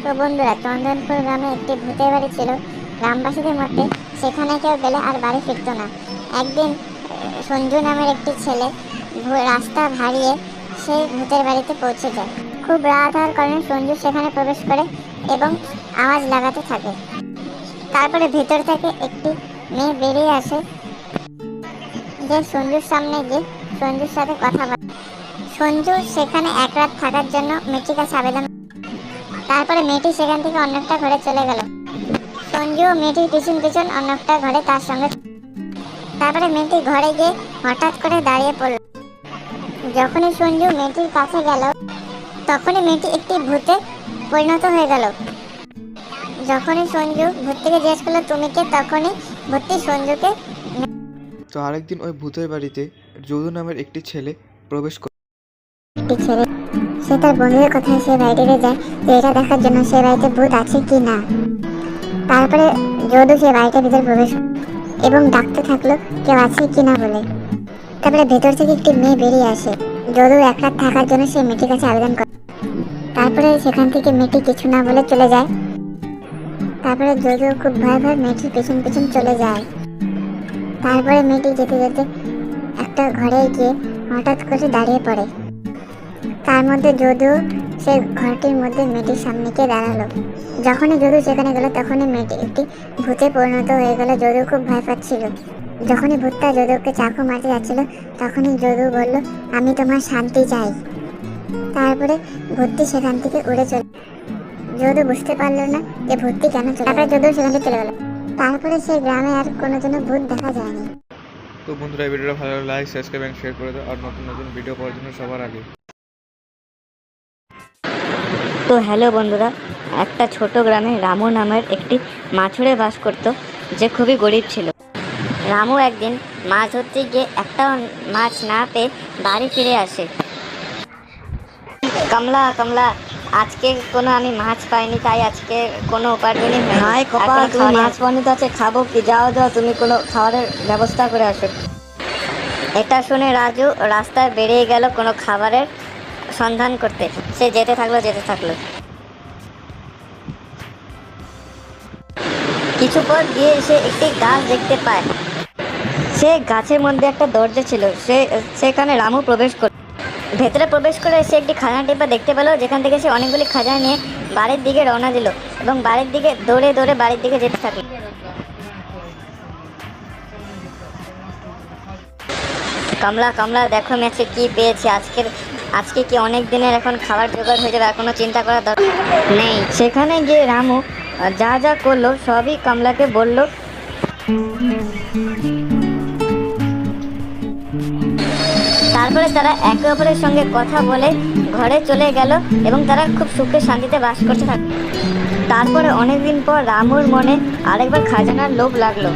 তো বন্ধুরা, চন্দনপুর গ্রামে একটি ভূতের বাড়ি ছিল গ্রামবাসীদের মধ্যে। সেখানে কেউ গেলে আর বাড়ি ফিরত না। একদিন সঞ্জু নামের একটি ছেলে রাস্তা হারিয়ে সেই ভূতের বাড়িতে পৌঁছে যায়। খুব রাত হওয়ার কারণে সঞ্জু সেখানে প্রবেশ করে এবং আওয়াজ লাগাতে থাকে। তারপরে ভেতর থেকে একটি মেয়ে বেরিয়ে আসে, যে সঞ্জুর সামনে গিয়ে সঞ্জুর সাথে কথা বলে। সঞ্জু সেখানে এক রাত থাকার জন্য মেয়েটির কাছে আবেদন। তারপরে মেয়েটি সেখান থেকে অন্য একটা ঘরে চলে গেল। সঞ্জু ও মেয়েটির পিছন পিছন অন্য একটা ঘরে তার সঙ্গে। তারপরে মেয়েটি ঘরে গিয়ে হঠাৎ করে দাঁড়িয়ে পড়ল। যখনই সঞ্জু মেয়েটির কাছে গেল, তখনই মেয়েটি একটি ভূতে পরিণত হয়ে গেল। যখনই সঞ্জু ভূত থেকে জিজ্ঞেস করলো তুমি কে, তখনই ভূতটি সঞ্জুকে। তো আরেকদিন ওই ভূতের বাড়িতে যদু নামের একটি ছেলে প্রবেশ করে। একটি ছেলে সে তার বন্ধুদের কথায় সে বাড়িতে যায় যে এটা দেখার জন্য সে বাড়িতে ভূত আছে কি না। তারপরে যদু সে বাড়িটার ভিতরে প্রবেশ এবং ডাকতে থাকলো কেউ আছে কি না বলে। তারপরে ভেতর থেকে একটি মেয়ে বেরিয়ে আসে। যদু এক রাত থাকার জন্য সে মেয়েটির কাছে আবেদন করে। তারপরে সেখান থেকে মেয়েটি কিছু না বলে চলে যায়। তারপরে যদু খুব ভয় ভয় মেয়েটির পেছন পেছন চলে যায়। তারপরে মেয়েটি যেতে যেতে একটা ঘরে গিয়ে হঠাৎ করে দাঁড়িয়ে পড়ে। তার মধ্যে যদু সে ঘরটির মধ্যে মেয়েটির সামনে গিয়ে দাঁড়ালো। যখনই যদু সেখানে গেল, তখনই মেয়েটি একটি ভূতে পরিণত হয়ে গেল। যদু খুব ভয় পাচ্ছিল। যখনই ভূতটা যদুকে চাকু মারতে যাচ্ছিল, তখনই যদু বলল আমি তোমার শান্তি চাই। তারপরে ভূতটি সেখান থেকে উড়ে চলে। যদু বুঝতে পারলো না যে ভূতটি কেন চলে। তারপরে যদু সেখান থেকে চলে গেল। তারপরে সে গ্রামে আর কোনো ভূত দেখা যায়নি। তো বন্ধুরা, এই ভিডিওটা ভালো লাগলে লাইক, সাবস্ক্রাইব এবং শেয়ার করে দাও আর নতুন নতুন ভিডিও পাওয়ার জন্য সবার আগে। তো হ্যালো বন্ধুরা, একটা ছোট গ্রামে রামু নামের একটি মাছুরে বাস করত, যে খুবই গরিব ছিল। রামু একদিন মাছ ধরতে গিয়ে একটা মাছ না পেয়ে বাড়ি ফিরে আসে। কমলা কমলা, আজকে কোনো আমি মাছ পাইনি, তাই আজকে কোনো উপার্জনই হয়। হাই কপা, তুমি মাছ পানি তো আছে, খাবো কি? যাও যাও, তুমি কোনো খাবারের ব্যবস্থা করে আসো। এটা শুনে রাজু রাস্তায় বেরিয়ে গেল কোনো খাবারের সন্ধান করতে। সে যেতে থাকলো। কিছু পর গিয়ে সে একটি গাছ দেখতে পায়। সে গাছের মধ্যে একটা দরজা ছিল। সেখানে রামু ভেতরে প্রবেশ করে সে একটি খাজানা ডিব্বা দেখতে পেল, যেখান থেকে সে অনেকগুলি খাজানা নিয়ে বাড়ির দিকে রওনা দিল এবং বাড়ির দিকে দৌড়ে দৌড়ে বাড়ির দিকে যেতে থাকলো। কমলা কমলা, দেখো ম্যাচে কি পেয়েছি। আজকে কি অনেক দিনের এখন খাবার জোগাড় হয়ে যাবে, আর কোনো চিন্তা করার দরকার নেই। সেখানে গিয়ে রামু যা যা করলো সবই কমলাকে বলল। তারপরে তারা একে অপরের সঙ্গে কথা বলে ঘরে চলে গেল এবং তারা খুব সুখে শান্তিতে বাস করতে থাকলো। তারপরে অনেকদিন পর রামুর মনে আরেকবার খাজানার লোভ লাগলো।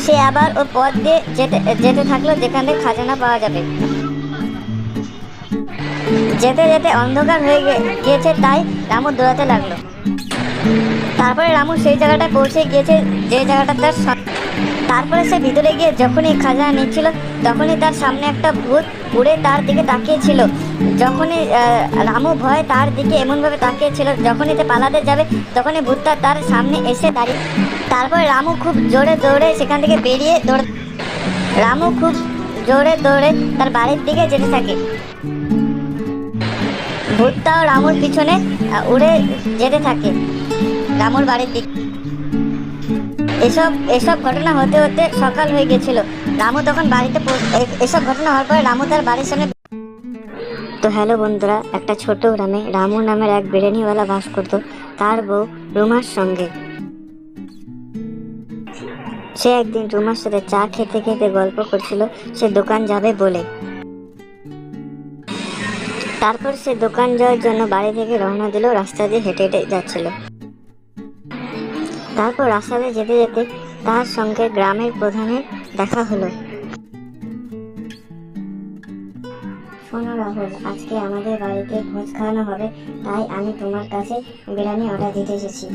সে আবার ওই পথ দিয়ে যেতে থাকলো যেখানে খাজানা পাওয়া যাবে। যেতে যেতে অন্ধকার হয়ে গিয়েছে, তাই রামু দৌড়াতে লাগলো। তারপরে রামু সেই জায়গাটায় পৌঁছে গিয়েছে যে জায়গাটা তারপরে সে ভিতরে গিয়ে যখনই খাজানা নিচ্ছিল, তখনই তার সামনে একটা ভূত উড়ে তার দিকে তাকিয়েছিল। যখনই রামু ভয় তার দিকে এমনভাবে তাকিয়েছিল, যখনই সে পালাতে যাবে তখনই ভূতটা তার সামনে এসে দাঁড়িয়ে। তারপরে রামু খুব জোরে দৌড়ে সেখান থেকে রামু খুব জোরে দৌড়ে তার বাড়ির দিকে যেতে থাকে। ভূতটাও রামুর পিছনে উড়ে যেতে থাকে রামুর বাড়ির দিকে। এসব ঘটনা হতে হতে সকাল হয়ে গেছিল। রামু তখন বাড়িতে এসব ঘটনা হওয়ার পরে রামু তার বাড়ির সামনে। তো হ্যালো বন্ধুরা, একটা ছোট গ্রামে রামু নামের এক বিরিয়ানিওয়ালা বাস করত, তার বউ রুমার সঙ্গে। সে একদিন রুমার সাথে চা খেতে খেতে গল্প করছিল সে দোকান যাবে বলে। তারপর সে দোকান যাওয়ার জন্য বাড়ি থেকে রওনা দিল। রাস্তা দিয়ে হেঁটে হেঁটে যাচ্ছিল। তারপর রাস্তা দিয়ে যেতে যেতে তার সঙ্গে গ্রামের প্রধানের দেখা হলো। শোনো রাহুল, আজকে আমাদের বাড়িতে ভোজ খাওয়ানো হবে, তাই আমি তোমার কাছে বিরিয়ানি অর্ডার দিতে এসেছি।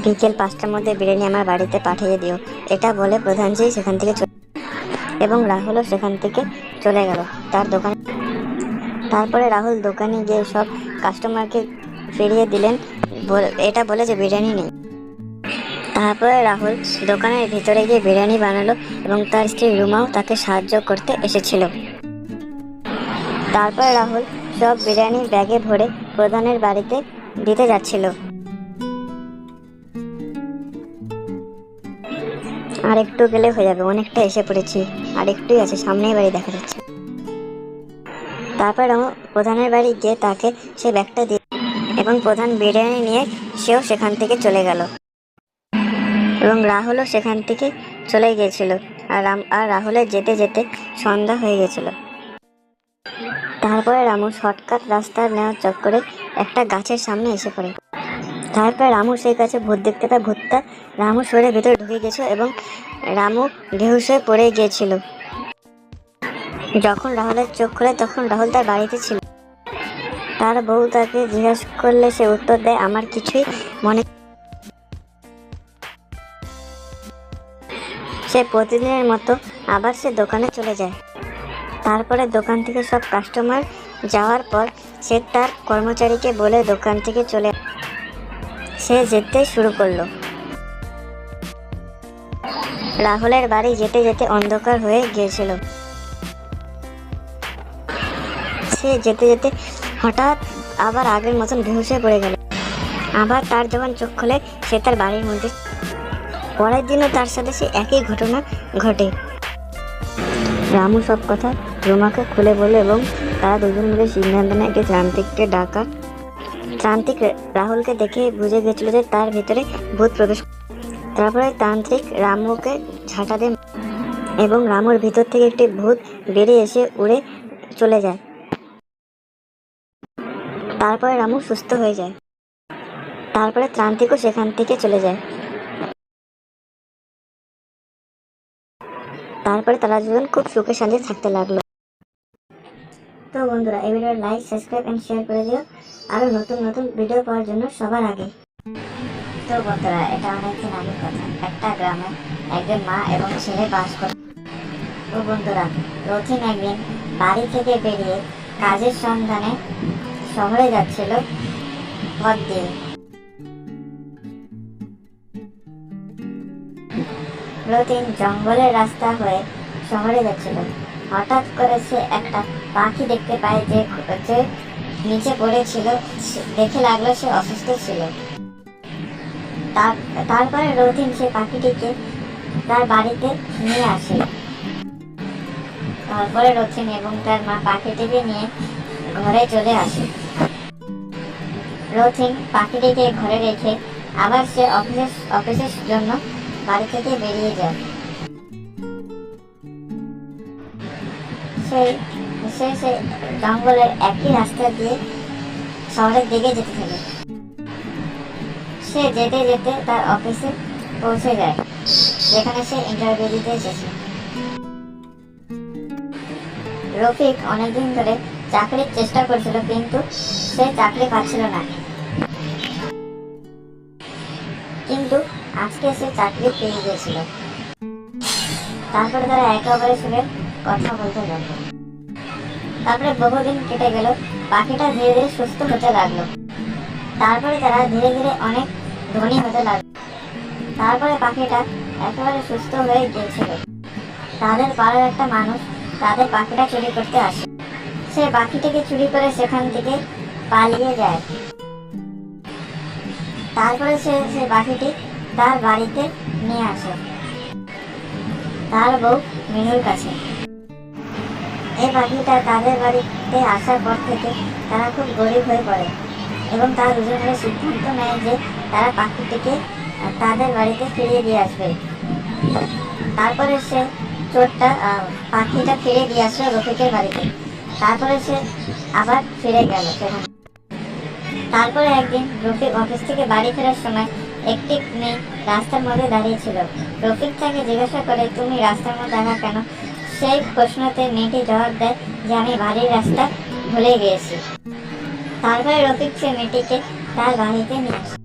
বিকেল 5টার মধ্যে বিরিয়ানি আমার বাড়িতে পাঠিয়ে দিও। এটা বলে প্রধানজি সেখান থেকে এবং রাহুলও সেখান থেকে চলে গেল তার দোকানে। তারপরে রাহুল দোকানে গিয়ে সব কাস্টমারকে ফিরিয়ে দিলেন এটা বলে যে বিরিয়ানি নেই। তারপরে রাহুল দোকানের ভিতরে গিয়ে বিরিয়ানি বানালো এবং তার স্ত্রী রুমাও তাকে সাহায্য করতে এসেছিল। তারপরে রাহুল সব বিরিয়ানি ব্যাগে ভরে প্রধানের বাড়িতে দিতে যাচ্ছিল। আর একটু গেলে হয়ে যাবে, অনেকটা এসে পড়েছি, আর একটুই আছে, সামনেই বাড়ি দেখা যাচ্ছে। তারপর রাহুল প্রধানের বাড়ি গিয়ে তাকে সে ব্যাগটা দিয়ে এবং প্রধান বিরিয়ানি নিয়ে সেও সেখান থেকে চলে গেল এবং রাহুলও সেখান থেকে চলে গিয়েছিল। আর রাহুলের যেতে যেতে সন্ধ্যা হয়ে গেছিল। তারপরে রামু শর্টকাট রাস্তা নেওয়ার চক্করে একটা গাছের সামনে এসে পড়ে। তারপর রামু সেই গাছে ভূত দেখতে পায়। ভূতটা রামু শরীরের ভিতরে ঢুকে গেছে এবং রামু বেহুশ হয়ে পড়ে গিয়েছিল। যখন রাহুলের চোখ খোলে তখন রাহুল তার বাড়িতে ছিল। তার বউ তাকে জিজ্ঞাসা করলে সে উত্তর দেয়, আমার কিছুই মনে। সে প্রতিদিনের মতো আবার সে দোকানে চলে যায়। তারপরে দোকান থেকে সব কাস্টমার যাওয়ার পর সে তার কর্মচারীকে বলে দোকান থেকে সে যেতে শুরু করলো। রাহুলের বাড়ি যেতে যেতে অন্ধকার হয়ে গিয়েছিল। সে যেতে যেতে হঠাৎ আবার আগের মতন বেহুশ হয়ে পড়ে গেল। আবার তার যখন চোখ খোলে সে তার বাড়ির মধ্যে। পরের দিনও তার সাথে সে একই ঘটনা ঘটে। রামু সব কথা রুমাকে খুলে বলে এবং তারা দুজন মিলে সিদ্ধান্ত নেয় একটি তান্ত্রিককে ডাকা। তান্ত্রিক রাহুলকে দেখে বুঝে গেছিল যে তার ভিতরে ভূত প্রবেশ। তারপরে তান্ত্রিক রামুকে ঝাঁটা দেয় এবং রামুর ভিতর থেকে একটি ভূত বেরিয়ে এসে উড়ে চলে যায়। তারপরে রামু সুস্থ হয়ে যায়। তারপরে তান্ত্রিকও সেখান থেকে চলে যায়। তারপরে তারা দুজন খুব সুখে শান্তি থাকতে লাগলো। তো বন্ধুরা, এই ভিডিওর লাইক, সাবস্ক্রাইব এন্ড শেয়ার করে দিও আরো নতুন নতুন ভিডিও পাওয়ার জন্য সবার আগে। তো বন্ধুরা, এটা অনেকদিন আগের কথা। একটা গ্রামে একজন মা এবং ছেলে বাস করে। তো বন্ধুরা, রথিন একদিন বাড়ি থেকে বেরিয়ে কাজের সন্ধানে শহরে যাচ্ছিল পথ দিয়ে। রথিন জঙ্গলের রাস্তা হয়ে শহরে যাচ্ছিল। হঠাৎ করে সে একটা পাখি দেখতে পায় যে নিচে পড়েছিল। দেখে লাগলো সে অসুস্থ ছিল। তারপরে রথিন সে পাখিটিকে তার বাড়িতে নিয়ে আসে। তারপরে রথিন এবং তার মা পাখিটিকে নিয়ে ঘরে চলে আসে। রথিন পাখিটিকে ঘরে রেখে আবার সে অফিসের জন্য বাড়ি থেকে বেরিয়ে যায়। সে জঙ্গলের একই রাস্তা দিয়ে শহরের দিকে যেতে থাকে। সে যেতে যেতে তার অফিসে পৌঁছে যায়, যেখানে সে ইন্টারভিউ দিতে এসেছে। রফিক অনেকদিন ধরে চাকরির চেষ্টা করছিল, কিন্তু সে চাকরি পাচ্ছিল না। কিন্তু আজকে সে চাকরি পেয়ে গিয়েছিল। তারপরে তারা একে অপরের সঙ্গে কথা বলতে লাগলো। তারপরে বহুদিন কেটে গেল। পাখিটা ধীরে ধীরে সুস্থ হতে লাগলো। তারপরে তারা ধীরে ধীরে অনেক ধনী হতে লাগলো। তারপরে পাখিটা একেবারে সুস্থ হয়ে গিয়েছিল। তাদের পাড়ার একটা মানুষ তাদের পাখিটা চুরি করতে আসে। সে পাখিটিকে চুরি করে সেখান থেকে পালিয়ে যায়। তারপরে সে পাখিটি তার বাড়িতে নিয়ে আসে তার বউ মিনুর কাছে। এই পাখিটা তাদের বাড়িতে আসার পর থেকে তারা খুব গরিব হয়ে পড়ে এবং তারা দুজন মিলে সিদ্ধান্ত নেয় যে তারা পাখিটিকে তাদের বাড়িতে ফিরিয়ে দিয়ে আসবে। তারপরে সে পাখিটা ফিরে দিয়ে আসলো রফিকের বাড়িতে। তারপরে সে আবার ফিরে গেল সেখানে। তারপরে একদিন রফিক অফিস থেকে বাড়ি ফেরার সময় একটি মেয়ে রাস্তার মধ্যে দাঁড়িয়েছিল। রফিক তাকে জিজ্ঞাসা করে, তুমি রাস্তার মধ্যে দেখা কেন? সেই প্রশ্নতে মেয়েটি জবাব দেয় যে আমি বাড়ির রাস্তা ভুলে গিয়েছি। তারপরে রফিক সে মেয়েটিকে তার বাড়িতে নিয়ে আসে।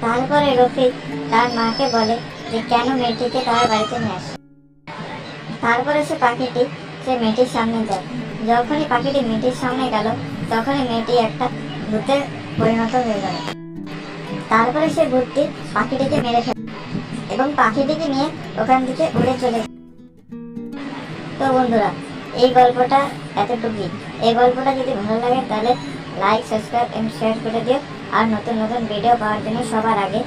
তারপরে রফিক তার মাকে বলে যে কেন মেয়েটিকে তার বাড়িতে নিয়ে আসে। তারপরে সে পাখিটি সে মেয়েটির সামনে যায়। যখনই পাখিটি মেয়েটির সামনে গেল তখনই মেয়েটি একটা ভূতে পরিণত হয়ে গেল। তারপরে সে ভূতটি পাখিটিকে মেরে ফেলে এবং পাখিটিকে নিয়ে ওখান থেকে উড়ে চলে যায়। তো বন্ধুরা, এই গল্পটা এতটুকুই। এই গল্পটা যদি ভালো লাগে তাহলে লাইক, সাবস্ক্রাইব এবং শেয়ার করে দিও। আর নতুন নতুন ভিডিও পাওয়ার জন্য সবার আগে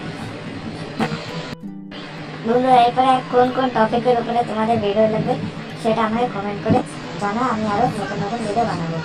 বন্ধুরা, এরপরে কোন কোন টপিকের উপরে তোমাদের ভিডিও লাগবে সেটা আমাকে কমেন্ট করে জানা, আমি আরো নতুন নতুন ভিডিও বানাবো।